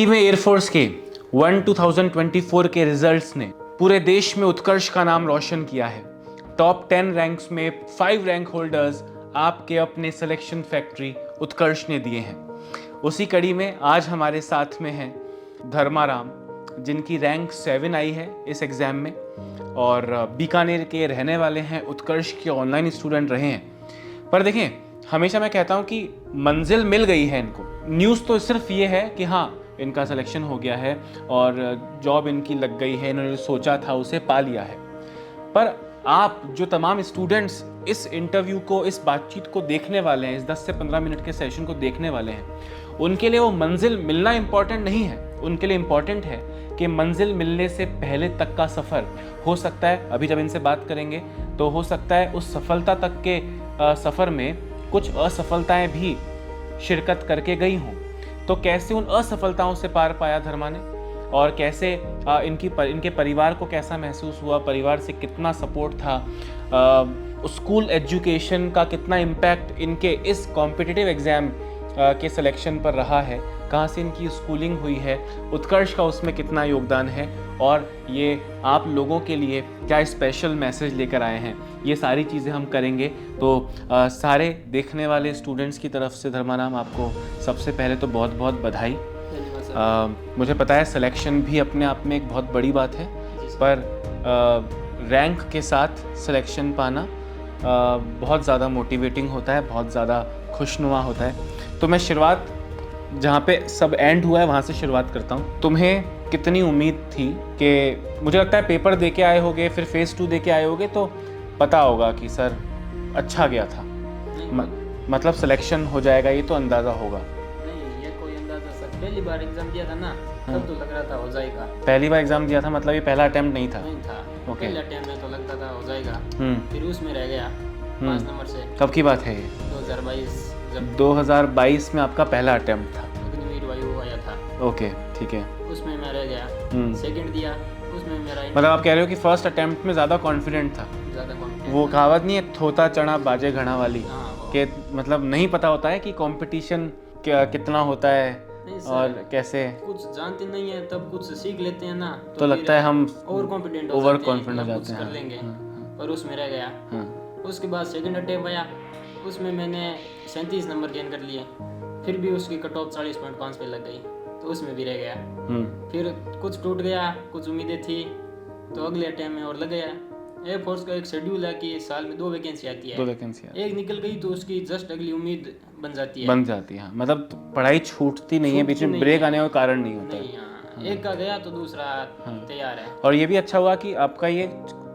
हाल ही में एयरफोर्स के 2024 के रिजल्ट्स ने पूरे देश में उत्कर्ष का नाम रोशन किया है। टॉप 10 रैंक्स में 5 रैंक होल्डर्स आपके अपने सिलेक्शन फैक्ट्री उत्कर्ष ने दिए हैं। उसी कड़ी में आज हमारे साथ में हैं धर्माराम, जिनकी रैंक 7 आई है इस एग्ज़ाम में और बीकानेर के रहने वाले हैं, उत्कर्ष के ऑनलाइन स्टूडेंट रहे हैं। पर देखें, हमेशा मैं कहता हूं कि मंजिल मिल गई है इनको। न्यूज़ तो सिर्फ ये है कि हाँ, इनका सिलेक्शन हो गया है और जॉब इनकी लग गई है, इन्होंने सोचा था उसे पा लिया है। पर आप जो तमाम स्टूडेंट्स इस इंटरव्यू को, इस बातचीत को देखने वाले हैं, इस 10 से 15 मिनट के सेशन को देखने वाले हैं, उनके लिए वो मंजिल मिलना इम्पॉर्टेंट नहीं है। उनके लिए इम्पॉर्टेंट है कि मंजिल मिलने से पहले तक का सफ़र हो सकता है, अभी जब इनसे बात करेंगे तो हो सकता है उस सफलता तक के सफ़र में कुछ असफलताएं भी शिरकत करके गई हों। तो कैसे उन असफलताओं से पार पाया धर्मा ने, और कैसे इनके परिवार को कैसा महसूस हुआ, परिवार से कितना सपोर्ट था, स्कूल एजुकेशन का कितना इम्पैक्ट इनके इस कॉम्पिटिटिव एग्ज़ाम के सिलेक्शन पर रहा है, कहाँ से इनकी स्कूलिंग हुई है, उत्कर्ष का उसमें कितना योगदान है, और ये आप लोगों के लिए क्या स्पेशल मैसेज लेकर आए हैं, ये सारी चीज़ें हम करेंगे। तो सारे देखने वाले स्टूडेंट्स की तरफ से धर्माराम, आपको सबसे पहले तो बहुत बहुत बधाई। मुझे पता है सिलेक्शन भी अपने आप में एक बहुत बड़ी बात है, पर रैंक के साथ सिलेक्शन पाना बहुत ज़्यादा मोटिवेटिंग होता है, बहुत ज़्यादा खुशनुमा होता है। तो मैं शुरुआत जहाँ पे सब एंड हुआ है वहाँ से शुरुआत करता हूँ। तुम्हें कितनी उम्मीद थी कि, मुझे लगता है पेपर दे के आए होगे, फिर फेज़ 2 दे के आए होगे, तो पता होगा कि सर अच्छा गया था, मतलब सिलेक्शन हो जाएगा, ये तो अंदाज़ा होगा। नहीं, ये कोई अंदाज़ा सर, पहली बार एग्ज़ाम दिया था ना, तब तो लग रहा था हो जाएगा। पहली बार एग्ज़ाम दिया था, मतलब ये पहला अटेम्प्ट नहीं था? नहीं था। ओके। पहले अटेम्प्ट में तो लगता था हो जाएगा, फिर उसमें रह गया 5 नंबर से। कब की बात है ये? 2022, जब 2022 में आपका पहला अटेम्प्ट था? अग्निवीर वायु आया था। ओके, ठीक है। उसमें मैं रह गया। सेकंड दिया, उसमें मेरा मतलब आप कह रहे हो कि फर्स्ट अटेम्प्ट में ज़्यादा कॉन्फिडेंट था? ज़्यादा कॉन्फिडेंस। वो कहावत नहीं है, थोता चना बाजे घड़ा वाली, हाँ, कि मतलब नहीं पता होता है कि कंपटीशन कितना होता है और कैसे, कुछ जानते नहीं है, तब कुछ सीख लेते हैं ना, तो लगता है हम ओवर कॉन्फिडेंट हो जाते हैं, कर लेंगे। और उसमें रह गया। उसके बाद सेकंड अटेम्प्ट आया, उसमें मैंने 37 नंबर गेन कर लिए, फिर भी उसकी कट ऑफ 40.5 पे लग गई, तो उसमें भी रह गया। फिर कुछ टूट गया, कुछ उम्मीदें थी, तो अगले अटेम्प्ट में और लग गया। एयरफोर्स का एक शेड्यूल है कि साल में 2 वैकेंसी आती है, 2 वैकेंसी एक निकल गई तो उसकी जस्ट अगली उम्मीद बन जाती है। मतलब पढ़ाई छूटती नहीं है, बीच में ब्रेक आने का कारण नहीं होता है। एक का गया तो दूसरा तैयार है। और ये भी अच्छा हुआ कि आपका ये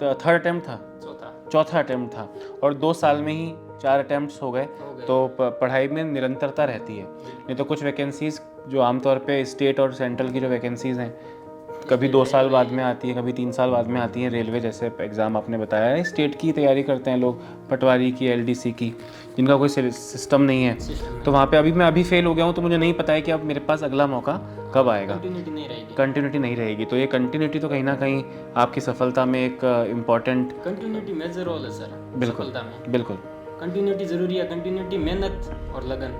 थर्ड अटेम्प्ट था, चौथा अटेम्प्ट था, और 2 साल में ही 4 अटेम्प्ट्स हो गए, तो पढ़ाई में निरंतरता रहती है। नहीं तो कुछ वैकेंसीज़ जो आमतौर पे स्टेट और सेंट्रल की जो वैकेंसीज़ हैं, कभी 2 साल बाद में आती है, कभी 3 साल बाद में आती हैं। रेलवे जैसे एग्ज़ाम आपने बताया है, स्टेट की तैयारी करते हैं लोग, पटवारी की, LDC की, जिनका कोई सिस्टम नहीं है, तो वहाँ पे मैं अभी फेल हो गया हूँ, तो मुझे नहीं पता है कि अब मेरे पास अगला मौका कब आएगा। कंटिन्यूटी नहीं रहेगी। तो ये कंटिन्यूटी तो कहीं ना कहीं आपकी सफलता में एक इम्पॉर्टेंट, कंटिन्यूटी मेजर रोल है सर। बिल्कुल बिल्कुल, कंटिन्यूटी ज़रूरी है। कंटिन्यूटी, मेहनत और लगन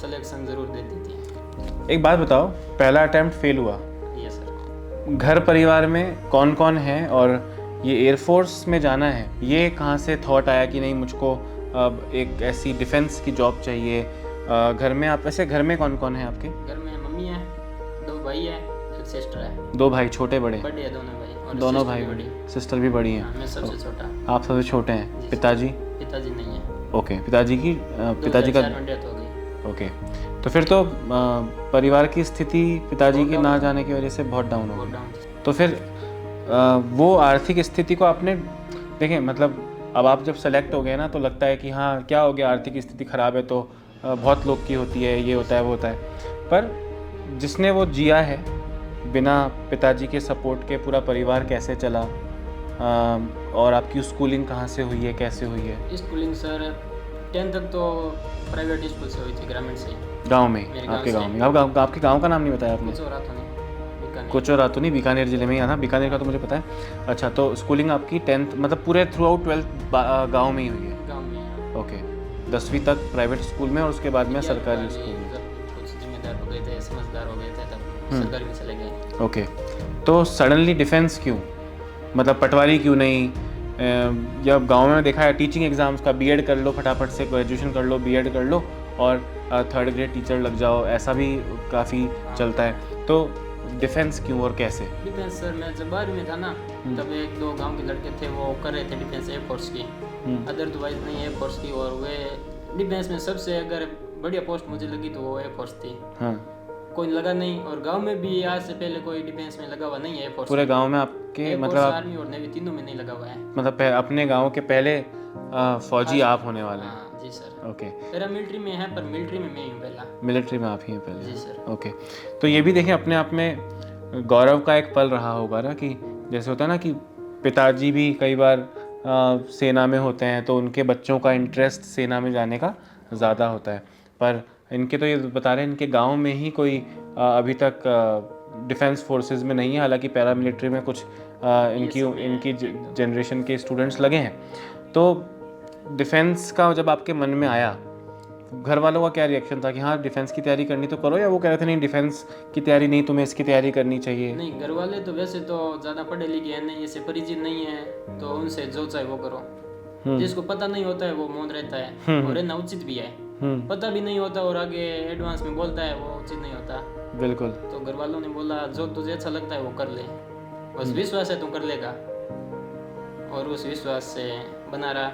सिलेक्शन ज़रूर देती थी। एक बात बताओ, पहला अटेम्प्ट फेल हुआ, यस सर, घर परिवार में कौन कौन है, और ये एयरफोर्स में जाना है, ये कहाँ से थॉट आया कि नहीं मुझको अब एक ऐसी डिफेंस की जॉब चाहिए? घर में आप, ऐसे घर में कौन कौन है आपके? घर में मम्मी है, 2 भाई है, एक सिस्टर है। 2 भाई, छोटे बड़े? बड़े हैं दोनों भाई, और दोनों भाई बड़ी, सिस्टर भी बड़ी हैं। मैं सबसे छोटा। आप सबसे छोटे हैं। पिताजी नहीं है। ओके, पिताजी का डेथ हो गई। ओके, तो फिर तो परिवार की स्थिति पिताजी के ना जाने की वजह से बहुत डाउन हो गई। तो फिर वो आर्थिक स्थिति को आपने, देखें मतलब अब आप जब सेलेक्ट हो गए ना, तो लगता है कि हाँ क्या हो गया, आर्थिक स्थिति ख़राब है, तो बहुत लोग की होती है, ये होता है वो होता है, पर जिसने वो जिया है बिना पिताजी के सपोर्ट के, पूरा परिवार कैसे चला, और आपकी स्कूलिंग कहाँ से हुई है, कैसे हुई है? स्कूलिंग सर 10 तक तो प्राइवेट स्कूल से हुई थी, ग्रामीण से, गांव में, आपके गांव में। आपके गांव का नाम नहीं बताया आपने? कोचोरातुनी, बीकानेर जिले में ही था। बीकानेर का तो मुझे पता है। अच्छा, तो स्कूलिंग आपकी 10th मतलब पूरे थ्रू आउट 12th गाँव में ही हुई है? गाँव में। ओके, 10वीं तक प्राइवेट स्कूल में, और उसके बाद में सरकारी स्कूल में। कुछ जिम्मेदार हो गए थे, समझदार हो गए थे, तब सरकारी में चले गए। ओके, तो सडनली डिफेंस क्यों? मतलब पटवारी क्यों नहीं? या गांव में देखा है टीचिंग एग्जाम्स का, बीएड कर लो फटाफट से, ग्रेजुएशन कर लो, बीएड कर लो और थर्ड ग्रेड टीचर लग जाओ, ऐसा भी काफ़ी चलता है। तो डिफेंस क्यों और कैसे? डिफेंस सर, मैं जब 12वीं में था ना, तब एक दो गांव के लड़के थे, वो कर रहे थे डिफेंस एयरफोर्स की, अदरवाइज नहीं एयरफोर्स की। और वे डिफेंस में सबसे अगर बढ़िया पोस्ट मुझे लगी तो वो एयरफोर्स थी। हाँ, कोई लगा नहीं, और गांव में भी आज से पहले कोई डिफेंस में लगा हुआ नहीं है एयरफोर्स। पूरे गांव में आपके मतलब आर्मी और नेवी तीनों में नहीं लगा हुआ है। मतलब अपने गांव के पहले फौजी आप होने वाले हैं? हाँ जी सर। ओके, मेरा मिलिट्री में है, पर मिलिट्री में मैं ही हूँ पहला। मिलिट्री में आप ही हैं पहले? जी सर। ओके, तो ये भी देखें अपने आप में गौरव का एक पल रहा होगा ना, कि जैसे होता है ना कि पिताजी भी कई बार सेना में होते हैं तो उनके बच्चों का इंटरेस्ट सेना में जाने का ज़्यादा होता है, पर इनके तो ये बता रहे हैं इनके गांव में ही कोई अभी तक डिफेंस फोर्सेस में नहीं है, हालांकि पैरा मिलिट्री में कुछ इनकी जनरेशन के स्टूडेंट्स लगे हैं। तो डिफेंस का जब आपके मन में आया, घर वालों का क्या रिएक्शन था कि हाँ डिफेंस की तैयारी करनी तो करो, या वो कह रहे थे नहीं डिफेंस की तैयारी नहीं, तुम्हें इसकी तैयारी करनी चाहिए? नहीं, घर वाले तो वैसे तो ज़्यादा पढ़े लिखे हैं नहीं, इससे परिचित नहीं है, तो उनसे जो चाहे वो करो। जिसको पता नहीं होता है वो मौन रहता है, और रहना उचित भी है। पता भी नहीं होता और आगे एडवांस में बोलता है, वो उचित नहीं होता। बिल्कुल। तो घर वालों ने बोला जो तुझे अच्छा लगता है वो कर ले, बस विश्वास है तू कर लेगा, और उस विश्वास से बना रहा।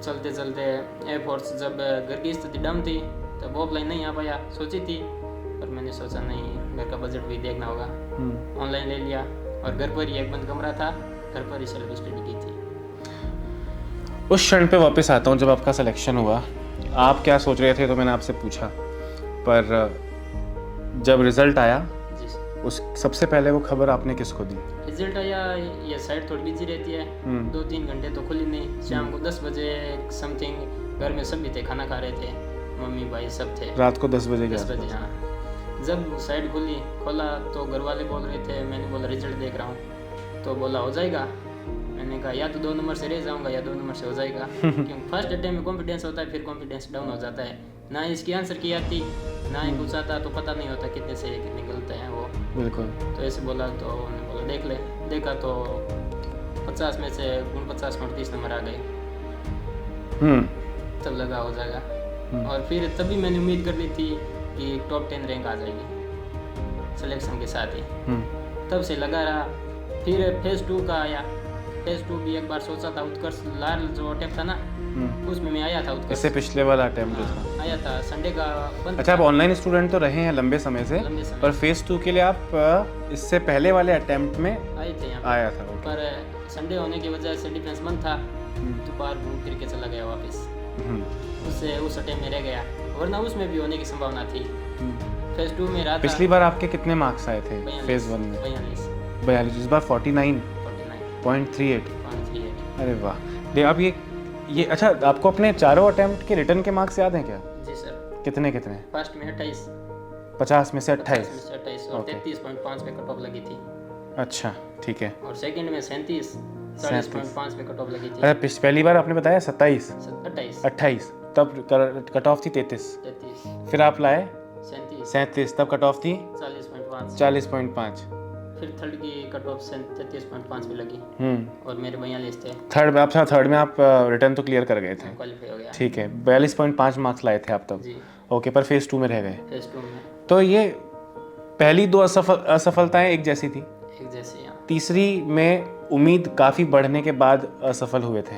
चलते चलते एयरफोर्स, जब घर की स्थिति डाउन थी तब ऑफलाइन नहीं आ पाया, सोची थी, पर मैंने सोचा नहीं, घर का बजट भी देखना होगा, ऑनलाइन ले लिया। और घर पर ही एक बंद कमरा था, घर पर ही सेल्फ स्टडी की थी। उस क्षण पे वापस आता हूँ जब आपका सिलेक्शन हुआ, आप क्या सोच रहे थे तो मैंने आपसे पूछा, पर जब रिजल्ट आया जी सर। उस सबसे पहले वो खबर आपने किसको दी? रिजल्ट आया, ये साइड थोड़ी बिजी रहती है, 2-3 घंटे तो खुली नहीं। शाम को 10 बजे समथिंग घर में सभी थे, खाना खा रहे थे, मम्मी भाई सब थे। रात को 10 बजे? 10 बजे हाँ। जब साइड खोला तो घर वाले बोल रहे थे, मैंने बोला रिजल्ट देख रहा हूँ, तो बोला हो जाएगा। मैंने कहा या तो 2 नंबर से रह जाऊंगा या 2 नंबर से हो जाएगा, क्योंकि फर्स्ट अटेम्प्ट में कॉन्फिडेंस होता है, फिर कॉन्फिडेंस डाउन हो जाता है। ना इसकी आंसर की आती, ना ही कुछ आता, तो पता नहीं होता कितने से कितने गलत हैं वो। बिल्कुल। तो ऐसे बोला, तो उन्होंने बोला देख ले। देखा तो 50 में से 49 में 30 नंबर आ गए। तब लगा हो जाएगा, और फिर तभी मैंने उम्मीद कर ली थी कि टॉप 10 रैंक आ जाएगी सिलेक्शन के साथ ही। तब से लगा रहा। फिर फेज़ 2 का आया। फेज़ 2 भी एक बार सोचा था, उत्कर्ष लाल जो अटेम्प्ट था ना, उसमें मैं आया था। उत्कर्ष इससे पिछले वाला अटेम्प्ट जो था आया था, संडे का बंद। अच्छा, आप ऑनलाइन स्टूडेंट तो रहे हैं लंबे समय से, पर फेज़ 2 के लिए आप इससे पहले वाले अटेम्प्ट में आए थे यहाँ आया था? पर संडे होने की वजह से डिफेंस बंद था, तो बाहर घूम फिर के चला गया वापस। उससे उस अटेम्प्ट में रह गया, वरना उसमें भी होने की संभावना थी। फेज़ 2 में रहा था। पिछली बार आपके कितने मार्क्स आए थे फेज़ 1 में? 42। इस बार 49.38। अरे वाह। अब ये अच्छा, आपको अपने चारों अटेम्प्ट के रिटर्न के मार्क्स याद हैं क्या? जी सर। कितने? फर्स्ट में 28, 50 में से 28 और 33.5 पे कट ऑफ लगी थी। अच्छा, ठीक है। और सेकंड में 37, 40.5 पे कट ऑफ लगी थी। अरे पहली बार आपने बताया 27, 28, तब कट ऑफ थी 33। फिर आप लाए 37, तब कट ऑफ थी 40.5। फिर थर्ड की कट ऑफ 33.5 पे लगी, और मेरे 42 थे। थर्ड में आप रिटर्न तो क्लियर कर गए थे, क्वालिफाई हो गया। ठीक है। 42.5 मार्क्स लाए थे आप तब जी। ओके, पर फेज़ 2 में रह गए। फेज़ 2 में तो ये पहली 2 असफलताएं एक जैसी थी, एक जैसी। तीसरी में उम्मीद काफ़ी बढ़ने के बाद असफल हुए थे।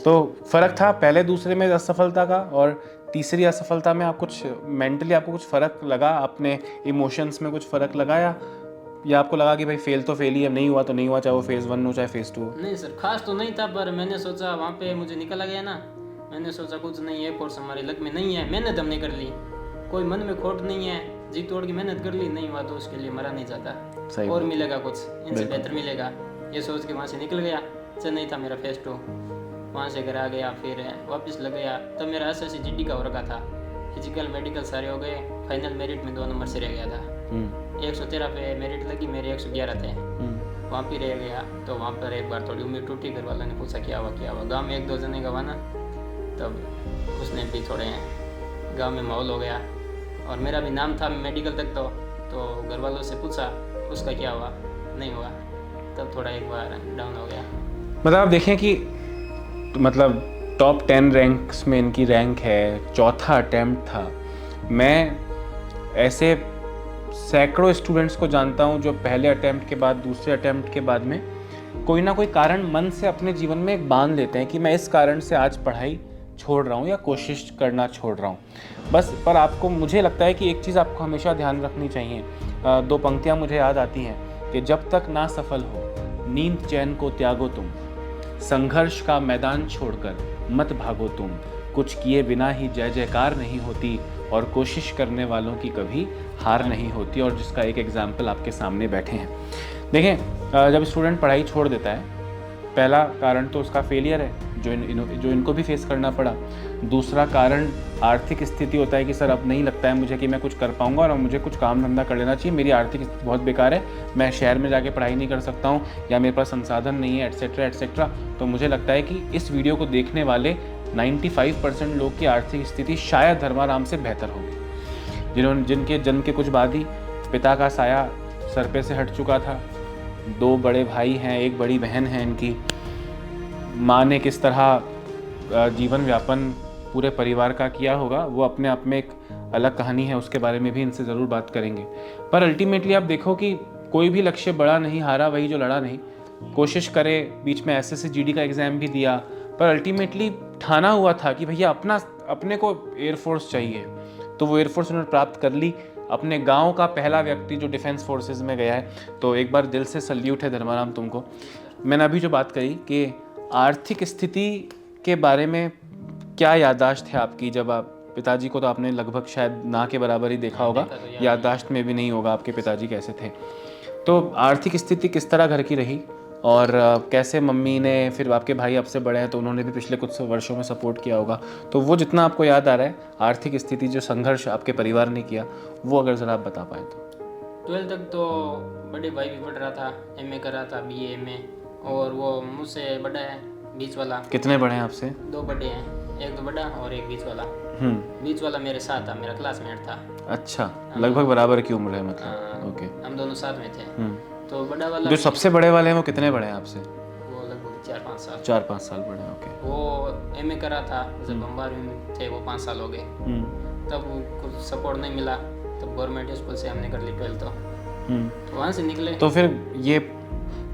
तो फर्क था पहले दूसरे में असफलता का और तीसरी असफलता में? आप कुछ मेंटली आपको कुछ फ़र्क लगा, अपने इमोशंस में कुछ फ़र्क लगा, या आपको लगा कि भाई फेल तो फेल ही है, नहीं हुआ तो नहीं हुआ, चाहे वो फेज़ 1 हो चाहे फेज़ 2 हो? नहीं सर, खास तो नहीं था, पर मैंने सोचा वहाँ पे मुझे निकला गया ना, मैंने सोचा कुछ नहीं है, फोर्स हमारे लक में नहीं है, मेहनत हमने कर ली, कोई मन में खोट नहीं है, जी तोड़ की मेहनत कर ली, नहीं हुआ तो उसके लिए मरा नहीं जाता, और मिलेगा कुछ, इनसे बेहतर मिलेगा, ये सोच के वहाँ से निकल गया। चेन्नई था मेरा फेज़ 2, वहाँ से घर आ गया, फिर वापस लग गया। तब मेरा SSC GD का हो रखा था, फिजिकल मेडिकल सारे हो गए, फाइनल मेरिट में 2 नंबर से रह गया था। 113 पे मेरिट लगी, मेरे 111 थे, वहाँ पे रह गया। तो वहाँ पर एक बार थोड़ी उम्मीद टूटी, घर वालों ने पूछा क्या हुआ। गाँव में 1-2 जने का हुआ ना, तब उसने भी थोड़े गांव में माहौल हो गया, और मेरा भी नाम था मेडिकल तक, तो घर वालों से पूछा उसका क्या हुआ, नहीं हुआ, तब थोड़ा एक बार डाउन हो गया। मतलब आप देखें कि मतलब टॉप 10 रैंक्स में इनकी रैंक है, चौथा अटैम्प्ट था। मैं ऐसे सैकड़ों स्टूडेंट्स को जानता हूँ जो पहले अटैम्प्ट के बाद, दूसरे अटैम्प्ट के बाद में कोई ना कोई कारण मन से अपने जीवन में एक बांध लेते हैं कि मैं इस कारण से आज पढ़ाई छोड़ रहा हूँ या कोशिश करना छोड़ रहा हूँ बस। पर आपको, मुझे लगता है कि एक चीज़ आपको हमेशा ध्यान रखनी चाहिए। 2 पंक्तियाँ मुझे याद आती हैं कि जब तक ना सफल हो नींद चैन को त्यागो तुम, संघर्ष का मैदान छोड़कर मत भागो तुम, कुछ किए बिना ही जय जयकार नहीं होती और कोशिश करने वालों की कभी हार नहीं होती। और जिसका एक एग्जाम्पल आपके सामने बैठे हैं। देखें, जब स्टूडेंट पढ़ाई छोड़ देता है, पहला कारण तो उसका फेलियर है जो इनको भी फेस करना पड़ा। दूसरा कारण आर्थिक स्थिति होता है कि सर अब नहीं लगता है मुझे कि मैं कुछ कर पाऊंगा और मुझे कुछ काम धंधा कर लेना चाहिए, मेरी आर्थिक स्थिति बहुत बेकार है, मैं शहर में जाके पढ़ाई नहीं कर सकता हूँ या मेरे पास संसाधन नहीं है, एटसेट्रा एटसेट्रा। तो मुझे लगता है कि इस वीडियो को देखने वाले 95% लोग की आर्थिक स्थिति शायद धर्माराम से बेहतर होगी, जिनके जन्म के कुछ बाद ही पिता का साया सर पे से हट चुका था, 2 बड़े भाई हैं, 1 बड़ी बहन है इनकी। माँ ने किस तरह जीवन व्यापन पूरे परिवार का किया होगा वो अपने आप में एक अलग कहानी है, उसके बारे में भी इनसे ज़रूर बात करेंगे। पर अल्टीमेटली आप देखो कि कोई भी लक्ष्य बड़ा नहीं, हारा वही जो लड़ा नहीं। कोशिश करे, बीच में एसएससी जीडी का एग्ज़ाम भी दिया, पर अल्टीमेटली ठाना हुआ था कि भैया अपने को एयरफोर्स चाहिए, तो वो एयरफोर्स उन्होंने प्राप्त कर ली। अपने गांव का पहला व्यक्ति जो डिफेंस फोर्सेस में गया है, तो एक बार दिल से सल्यूट है धर्माराम तुमको। मैंने अभी जो बात कही कि आर्थिक स्थिति के बारे में क्या याददाश्त है आपकी, जब आप पिताजी को तो आपने लगभग शायद ना के बराबर ही देखा होगा, याददाश्त में भी नहीं होगा आपके पिताजी कैसे थे। तो आर्थिक स्थिति किस तरह घर की रही और कैसे मम्मी ने, फिर आपके भाई आपसे बड़े हैं तो उन्होंने भी पिछले कुछ वर्षों में सपोर्ट किया होगा, तो वो जितना आपको याद आ रहा है आर्थिक स्थिति, जो संघर्ष आपके परिवार ने किया, वो अगर ज़रा आप बता पाएँ तो। 12 तक तो बड़े भाई भी पढ़ रहा था, एमए कर रहा था, बीए में, और वो मुझसे बड़ा है, बीच वाला। कितने बड़े हैं आपसे? 2 बड़े हैं, एक तो बड़ा और एक बीच वाला। बीच वाला मेरे साथ था, मेरा क्लासमेट था। अच्छा, लगभग बराबर की उम्र है मतलब। ओके, हम दोनों साथ में थे। तो बड़ा वाला जो सबसे बड़े वाले हैं वो कितने बड़े हैं आपसे? वो लगभग 4-5 साल। 4-5 साल बड़े हैं। ओके। वो एमए कर रहा था, जब हम 12वीं में थे वो 5 साल हो गए। तब कुछ सपोर्ट नहीं मिला, तब गवर्नमेंट स्कूल से हमने कर ली 12 तो वहाँ से निकले। तो फिर ये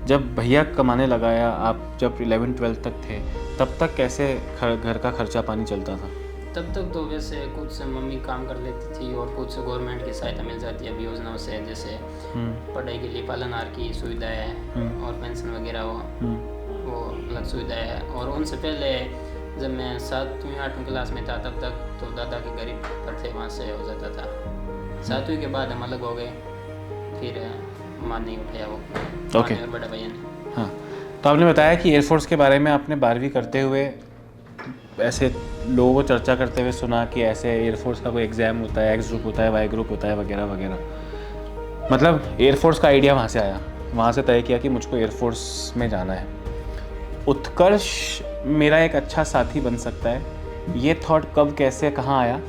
जब भैया कमाने लगाया, आप जब 11-12 तक थे, तब तक कैसे घर का खर्चा पानी चलता था? तब तक तो वैसे कुछ मम्मी काम कर लेती थी और कुछ गवर्नमेंट की सहायता मिल जाती है अभी योजनाओं से, जैसे पढ़ाई के लिए पालनहार की सुविधा है और पेंशन वगैरह वो अलग सुविधा है। और उनसे पहले जब मैं 7वीं-8वीं क्लास में था तब तक तो दादा के गरीब पर थे, वहाँ से हो जाता था। 7वीं के बाद हम अलग हो गए, फिर माँ नहीं उठाया वो। ओके। और बड़ा भैया ने। हाँ, तो आपने बताया कि एयरफोर्स के बारे में आपने 12वीं करते हुए ऐसे लोगों को चर्चा करते हुए सुना कि ऐसे एयरफोर्स का कोई एग्ज़ाम होता है, एक्स ग्रुप होता है, वाई ग्रुप होता है, वगैरह वगैरह। मतलब एयरफोर्स का आइडिया वहाँ से आया, वहाँ से तय किया कि मुझको एयरफोर्स में जाना है। उत्कर्ष मेरा एक अच्छा साथी बन सकता है, ये थॉट कब, कैसे, कहाँ आया?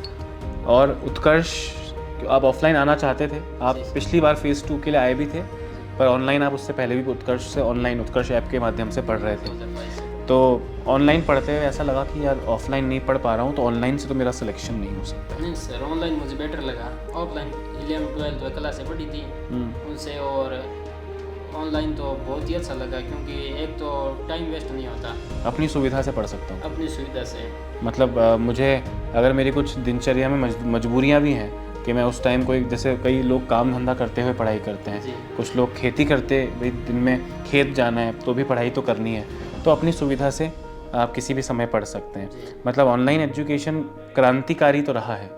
और उत्कर्ष, आप ऑफलाइन आना चाहते थे, आप पिछली बार फेज़ 2 के लिए आए भी थे, पर ऑनलाइन आप उससे पहले भी उत्कर्ष से ऑनलाइन उत्कर्ष ऐप के माध्यम से पढ़ रहे थे। तो ऑनलाइन पढ़ते हुए ऐसा लगा कि यार ऑफलाइन नहीं पढ़ पा रहा हूँ, तो ऑनलाइन से तो मेरा सिलेक्शन नहीं हो सकता। नहीं सर, ऑनलाइन मुझे बेटर लगा। ऑफलाइन 11-12 क्लासें पढ़ी थी उनसे, और ऑनलाइन तो बहुत ही अच्छा लगा क्योंकि एक तो टाइम वेस्ट नहीं होता, अपनी सुविधा से पढ़ सकता हूँ। अपनी सुविधा से, मतलब मुझे अगर मेरी कुछ दिनचर्या में मजबूरियाँ भी हैं कि मैं उस टाइम कोई, जैसे कई लोग काम धंधा करते हुए पढ़ाई करते हैं, कुछ लोग खेती करते, भाई दिन में खेत जाना है तो भी पढ़ाई तो करनी है, तो अपनी सुविधा से आप किसी भी समय पढ़ सकते हैं। मतलब ऑनलाइन एजुकेशन क्रांतिकारी तो रहा है,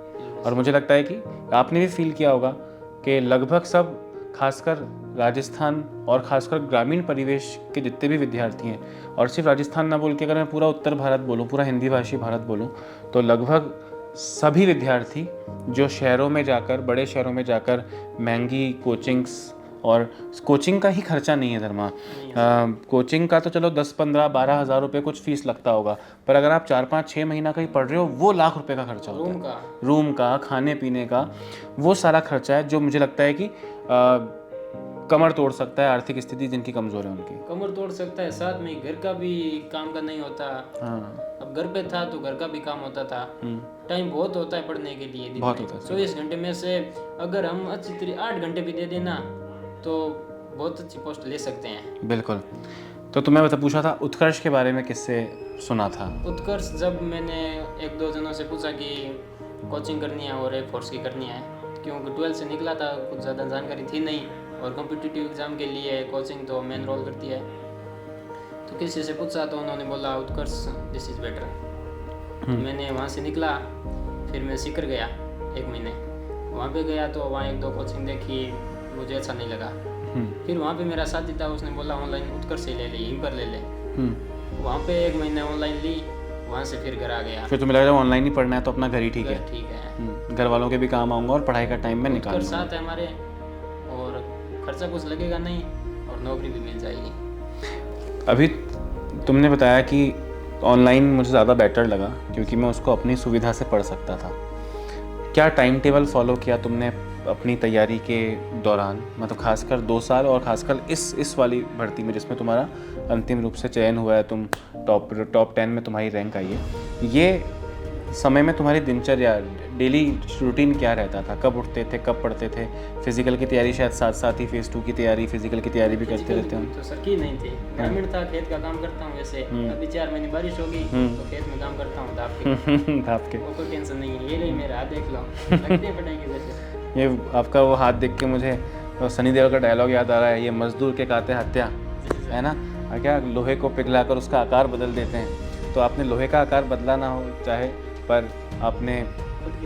और मुझे लगता है कि आपने भी फील किया होगा कि लगभग सब, खासकर राजस्थान और खासकर ग्रामीण परिवेश के जितने भी विद्यार्थी हैं, और सिर्फ राजस्थान ना बोल के अगर मैं पूरा उत्तर भारत बोलूँ, पूरा हिंदी भाषी भारत बोलूँ, तो लगभग सभी विद्यार्थी जो शहरों में जाकर, बड़े शहरों में जाकर महंगी कोचिंग्स और कोचिंग का ही खर्चा नहीं है धर्मा। कोचिंग का तो चलो 10-15-12 हज़ार रुपये कुछ फीस लगता होगा, पर अगर आप 4-5-6 महीना कहीं पढ़ रहे हो वो लाख रुपए का खर्चा होता है। रूम का, खाने पीने का, वो सारा खर्चा है जो मुझे लगता है कि कमर तोड़ सकता है। आर्थिक स्थिति जिनकी कमज़ोर है उनकी कमर तोड़ सकता है, साथ में घर का भी काम का नहीं होता। हाँ, अब घर पे था तो घर का भी काम होता था। टाइम बहुत होता है पढ़ने के लिए, बहुत होता है। 24 घंटे में से अगर हम अच्छी तरह 8 घंटे भी दे देना तो बहुत अच्छी पोस्ट ले सकते हैं। बिल्कुल। तो तुम्हें बता पूछा था उत्कर्ष के बारे में, किससे सुना था? उत्कर्ष जब मैंने 1-2 जनों से पूछा कि कोचिंग करनी है और एयरफोर्स की करनी है, क्योंकि 12th से निकला था, कुछ ज़्यादा जानकारी थी नहीं, और कॉम्पिटिटिव एग्ज़ाम के लिए कोचिंग तो मेन रोल करती है। तो किसी से पूछा तो उन्होंने बोला उत्कर्ष दिस इज़ बेटर। मैंने वहाँ से निकला, फिर मैं सीकर गया 1 महीने। वहाँ पे गया तो वहाँ 1-2 कोचिंग देखी, मुझे अच्छा नहीं लगा। फिर वहाँ पे मेरा साथी था, उसने बोला ऑनलाइन उत्कर्ष से ले ले, यहीं पर ले ले। वहाँ पे 1 महीने ऑनलाइन ली, वहाँ से फिर घर आ गया। फिर तुम्हें लगा जब ऑनलाइन ही पढ़ना है तो अपना घर ही ठीक है। ठीक है, घर वालों के भी काम आऊँगा और पढ़ाई का टाइम में निकाल उत्कर्ष साथ है हमारे, और खर्चा कुछ लगेगा नहीं और नौकरी भी मिल जाएगी। अभी तुमने बताया कि ऑनलाइन मुझे ज़्यादा बेटर लगा क्योंकि मैं उसको अपनी सुविधा से पढ़ सकता था। क्या टाइम टेबल फॉलो किया तुमने अपनी तैयारी के दौरान, मतलब खासकर 2 साल और खासकर इस वाली भर्ती में जिसमें तुम्हारा अंतिम रूप से चयन हुआ है, तुम टॉप 10 में तुम्हारी रैंक आई है, ये समय में तुम्हारी दिनचर्या डेली रूटीन क्या रहता था? कब उठते थे, कब पढ़ते थे? फिजिकल की तैयारी शायद साथ साथ ही फेज़ 2 की तैयारी, फिजिकल की तैयारी भी करते रहते हैं? तो सर की नहीं थी, ग्रामीण था, खेत का काम करता हूँ वैसे। अभी 4 महीने बारिश होगी तो खेत में काम करता हूँ दाप के। कोई टेंशन नहीं है, ये नहीं मेरा हाथ देख लो, लगते हैं पढ़ाई की वजह। ये आपका वो हाथ देख के मुझे सनी देओल का डायलॉग याद आ रहा है, ये मजदूर के काते हत्या, है ना? क्या लोहे को पिघलाकर उसका आकार बदल देते हैं। तो आपने लोहे का आकार बदला ना हो चाहे, पर आपने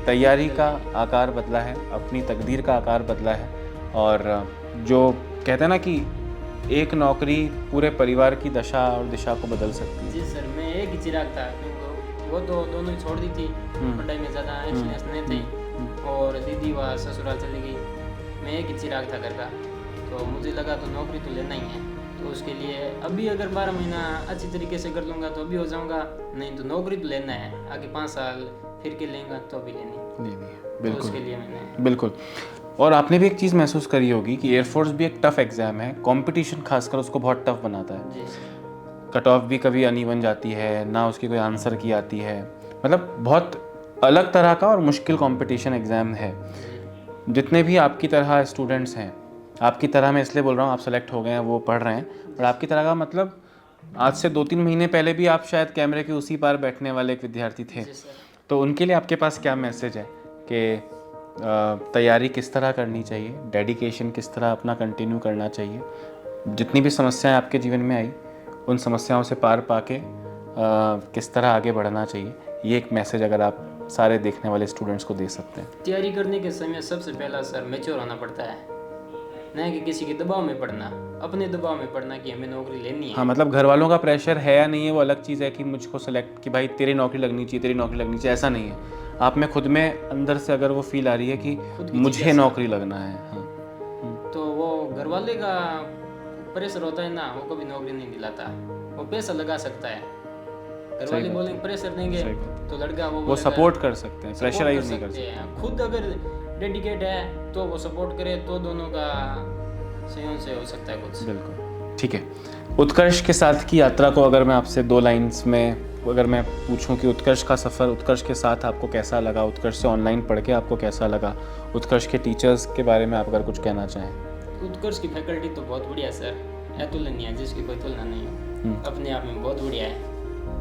तैयारी का आकार बदला है, अपनी तकदीर का आकार बदला है। और जो कहते हैं ना कि एक नौकरी पूरे परिवार की दशा और दिशा को बदल सकती है। जी सर, मैं एक ही चिराग था, क्योंकि वो तो दोनों ही छोड़ दी थी, पढ़ाई में ज़्यादा एक्सपीरियंस नहीं थी, और दीदी वह ससुराल चली गई। मैं एक ही चिराग था घर का, तो मुझे लगा तो नौकरी तो लेना ही है। तो उसके लिए अभी अगर 12 महीना अच्छी तरीके से कर लूँगा तो अभी हो जाऊँगा, नहीं तो नौकरी तो लेना है। आगे 5 साल फिर के लेंगे तो भी लेनी है। बिल्कुल, तो उसके लिए मैंने बिल्कुल। और आपने भी एक चीज़ महसूस करी होगी कि एयरफोर्स भी एक टफ एग्ज़ाम है, कंपटीशन खासकर उसको बहुत टफ बनाता है। जी, कट ऑफ भी कभी अनइवन जाती है, ना उसकी कोई आंसर की आती है, मतलब बहुत अलग तरह का और मुश्किल कंपटीशन एग्ज़ाम है। जितने भी आपकी तरह स्टूडेंट्स हैं, आपकी तरह मैं इसलिए बोल रहा हूँ, आप सेलेक्ट हो गए हैं, वो पढ़ रहे हैं, पर आपकी तरह का मतलब आज से 2-3 महीने पहले भी आप शायद कैमरे के उसी पार बैठने वाले एक विद्यार्थी थे। तो उनके लिए आपके पास क्या मैसेज है कि तैयारी किस तरह करनी चाहिए, डेडिकेशन किस तरह अपना कंटिन्यू करना चाहिए, जितनी भी समस्याएं आपके जीवन में आई उन समस्याओं से पार पाके किस तरह आगे बढ़ना चाहिए, ये एक मैसेज अगर आप सारे देखने वाले स्टूडेंट्स को दे सकते हैं? तैयारी करने के समय सबसे पहला सर मैच्योर होना पड़ता है, न कि किसी के दबाव में पढ़ना, अपने दबाव में पढ़ना कि हमें नौकरी लेनी है। हाँ, मतलब घर वालों का प्रेशर है या नहीं है वो अलग चीज़ है, कि मुझको सेलेक्ट कि भाई तेरी नौकरी लगनी चाहिए, तेरी नौकरी लगनी चाहिए, ऐसा नहीं है। आप में खुद में अंदर से अगर वो फील आ रही है कि मुझे नौकरी लगना है, हाँ, तो वो घर वाले का प्रेशर होता है ना, वो कभी नौकरी नहीं दिलाता। वो पैसा लगा सकता है, घर वाले बोलेंगे प्रेशर देंगे तो लड़का वो सपोर्ट कर सकते हैं, प्रेशराइज नहीं कर सकते। खुद अगर डेडिकेट है तो वो सपोर्ट करे तो दोनों का सहयोग से हो सकता है कुछ। बिल्कुल, ठीक है। उत्कर्ष के साथ की यात्रा को अगर मैं आपसे 2 लाइन्स में अगर मैं पूछूं कि उत्कर्ष का सफ़र, उत्कर्ष के साथ आपको कैसा लगा, उत्कर्ष से ऑनलाइन पढ़ के आपको कैसा लगा, उत्कर्ष के टीचर्स के बारे में आप अगर कुछ कहना चाहें? उत्कर्ष की फैकल्टी तो बहुत बढ़िया सर, अतुलनीय है, जिसकी कोई तुलना नहीं हो, अपने आप में बहुत बढ़िया है।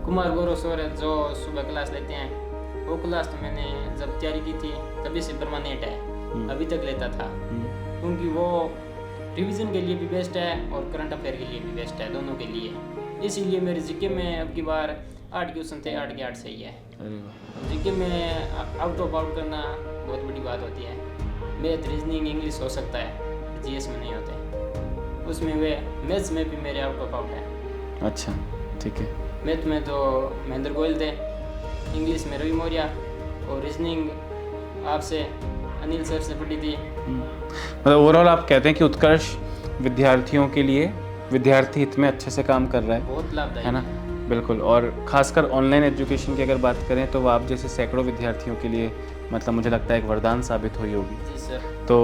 कुमार गौरव सर जो सुबह क्लास लेते हैं, वो क्लास तो मैंने जब तैयारी की थी तभी से परमानेंट है, अभी तक लेता था, क्योंकि वो रिवीजन के लिए भी बेस्ट है और करंट अफेयर के लिए भी बेस्ट है, दोनों के लिए। इसीलिए मेरे जीके में अब की बार 8 क्वेश्चन थे, 8 के 8 सही है। जीके में आउट ऑफ आउट करना बहुत बड़ी बात होती है। मैथ, रीजनिंग, इंग्लिश हो सकता है, जीएस में नहीं होते। उसमें वे मैथ्स में भी मेरे आउट ऑफ आउट है। अच्छा, ठीक है। मैथ में तो महेंद्र गोयल थे, इंग्लिश में रवि मौर्य, और रीजनिंग आपसे अनिल सर से पढ़ी थी। मतलब ओवरऑल आप कहते हैं कि उत्कर्ष विद्यार्थियों के लिए विद्यार्थी हित में अच्छे से काम कर रहा है बहुत लाभदायक है ना। बिल्कुल, और ख़ासकर ऑनलाइन एजुकेशन की अगर बात करें तो वो आप जैसे सैकड़ों विद्यार्थियों के लिए मतलब मुझे लगता है एक वरदान साबित हुई होगी। जी सर। तो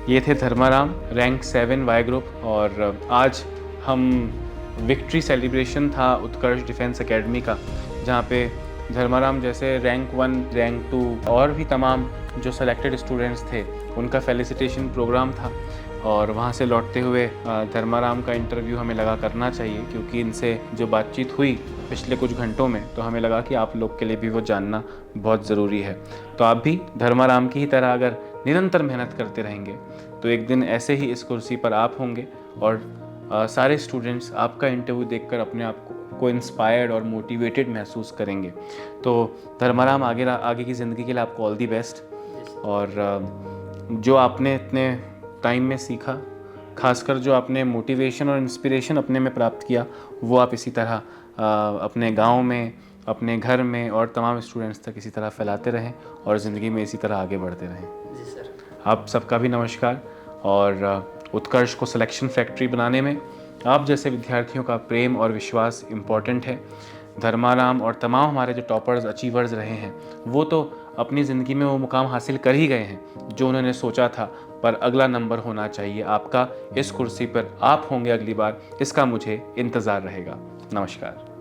ये थे धर्माराम, रैंक 7 वाई ग्रुप, और आज हम विक्ट्री सेलिब्रेशन था उत्कर्ष डिफेंस एकेडमी का, जहाँ पे धर्माराम जैसे रैंक 1, रैंक 2 और भी तमाम जो सेलेक्टेड स्टूडेंट्स थे उनका फेलिसिटेशन प्रोग्राम था। और वहाँ से लौटते हुए धर्माराम का इंटरव्यू हमें लगा करना चाहिए, क्योंकि इनसे जो बातचीत हुई पिछले कुछ घंटों में, तो हमें लगा कि आप लोग के लिए भी वो जानना बहुत ज़रूरी है। तो आप भी धर्माराम की ही तरह अगर निरंतर मेहनत करते रहेंगे तो एक दिन ऐसे ही इस कुर्सी पर आप होंगे, और सारे स्टूडेंट्स आपका इंटरव्यू देखकर अपने आप को इंस्पायर्ड और मोटिवेटेड महसूस करेंगे। तो धर्माराम आगे की ज़िंदगी के लिए आपको ऑल दी बेस्ट। और जो आपने इतने टाइम में सीखा, खासकर जो आपने मोटिवेशन और इंस्पिरेशन अपने में प्राप्त किया, वो आप इसी तरह अपने गांव में, अपने घर में और तमाम स्टूडेंट्स तक इसी तरह फैलाते रहें और ज़िंदगी में इसी तरह आगे बढ़ते रहें। जी सर। आप सबका भी नमस्कार। और उत्कर्ष को सिलेक्शन फैक्ट्री बनाने में आप जैसे विद्यार्थियों का प्रेम और विश्वास इम्पॉर्टेंट है। धर्माराम और तमाम हमारे जो टॉपर्स, अचीवर्स रहे हैं, वो तो अपनी ज़िंदगी में वो मुकाम हासिल कर ही गए हैं जो उन्होंने सोचा था, पर अगला नंबर होना चाहिए आपका। इस कुर्सी पर आप होंगे अगली बार, इसका मुझे इंतज़ार रहेगा। नमस्कार।